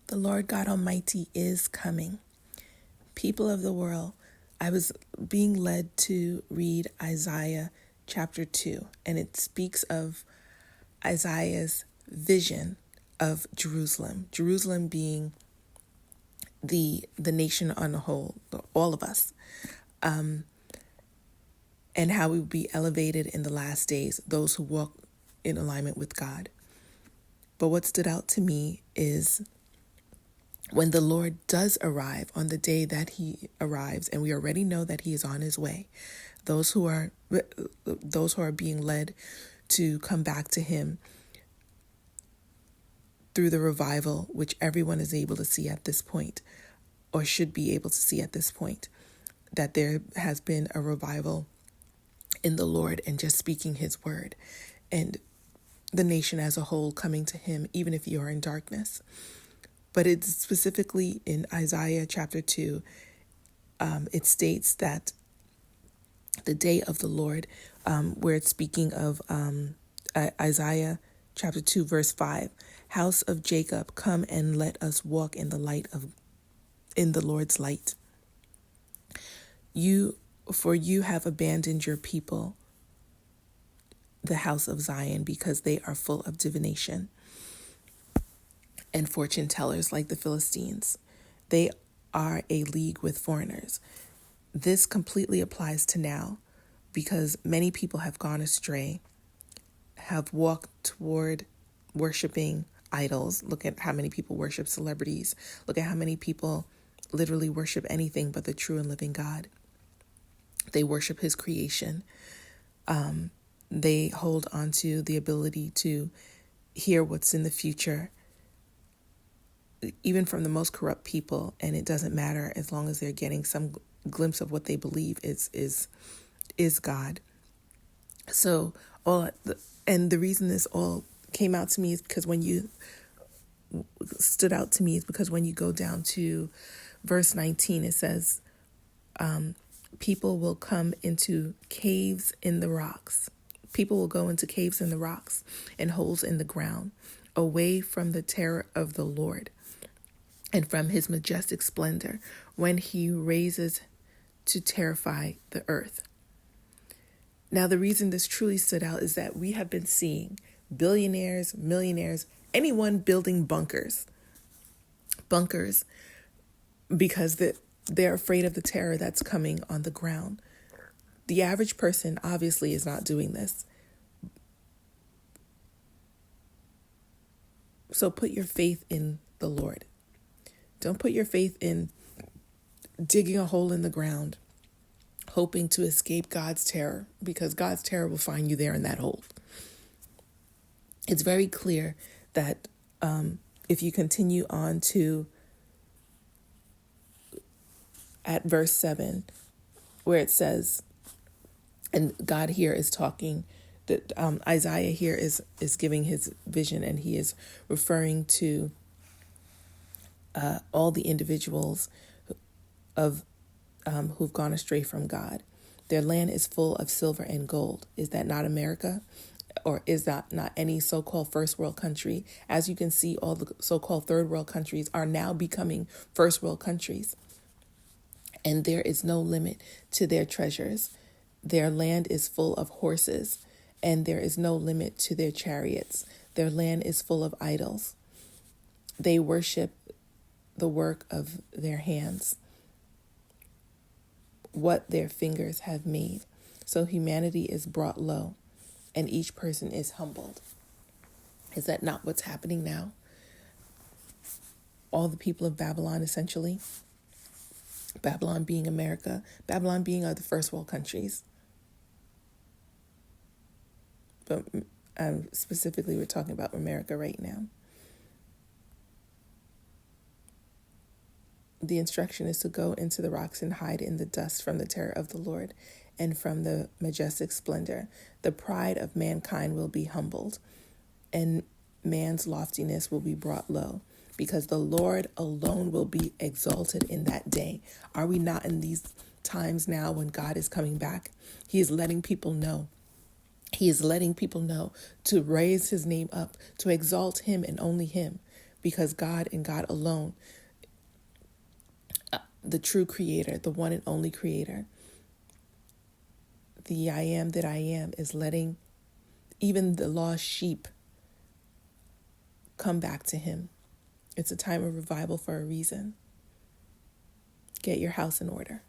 The Lord God Almighty is coming. People of the world, I was being led to read Isaiah chapter 2, and it speaks of Isaiah's vision of Jerusalem. Jerusalem being the nation on the whole, all of us, and how we will be elevated in the last days, those who walk in alignment with God. But what stood out to me is when the Lord does arrive, on the day that he arrives, and we already know that he is on his way, those who are being led to come back to him through the revival, which everyone is able to see at this point, or should be able to see at this point, that there has been a revival in the Lord and just speaking his word, and the nation as a whole coming to him, even if you are in darkness. But it's specifically in Isaiah chapter 2, it states that the day of the Lord, where it's speaking of Isaiah chapter 2, verse 5, house of Jacob, come and let us walk in the Lord's light. For you have abandoned your people, the house of Zion, because they are full of divination and fortune tellers like the Philistines. They are a league with foreigners. This completely applies to now, because many people have gone astray, have walked toward worshiping idols. Look at how many people worship celebrities. Look at how many people literally worship anything but the true and living God. They worship his creation. They hold on to the ability to hear what's in the future, even from the most corrupt people, and it doesn't matter as long as they're getting some glimpse of what they believe is God. So and the reason this all came out to me is because when you go down to verse 19, it says, people will come into caves in the rocks. People will go into caves in the rocks and holes in the ground, away from the terror of the Lord and from his majestic splendor, when he raises to terrify the earth. Now, the reason this truly stood out is that we have been seeing billionaires, millionaires, anyone building bunkers, because they're afraid of the terror that's coming on the ground. The average person obviously is not doing this. So put your faith in the Lord. Don't put your faith in digging a hole in the ground, hoping to escape God's terror, because God's terror will find you there in that hole. It's very clear that if you continue on to at verse 7, where it says, and God here is talking, that Isaiah here is giving his vision, and he is referring to all the individuals who've gone astray from God. Their land is full of silver and gold. Is that not America? Or is that not any so-called first world country? As you can see, all the so-called third world countries are now becoming first world countries. And there is no limit to their treasures. Their land is full of horses, and there is no limit to their chariots. Their land is full of idols. They worship the work of their hands, what their fingers have made. So humanity is brought low, and each person is humbled. Is that not what's happening now? All the people of Babylon, essentially. Babylon being America, Babylon being other first world countries. But specifically, we're talking about America right now. The instruction is to go into the rocks and hide in the dust from the terror of the Lord and from the majestic splendor. The pride of mankind will be humbled, and man's loftiness will be brought low, because the Lord alone will be exalted in that day. Are we not in these times now when God is coming back? He is letting people know. He is letting people know to raise his name up, to exalt him and only him, because God and God alone, the true creator, the one and only creator, the I am that I am, is letting even the lost sheep come back to him. It's a time of revival for a reason. Get your house in order.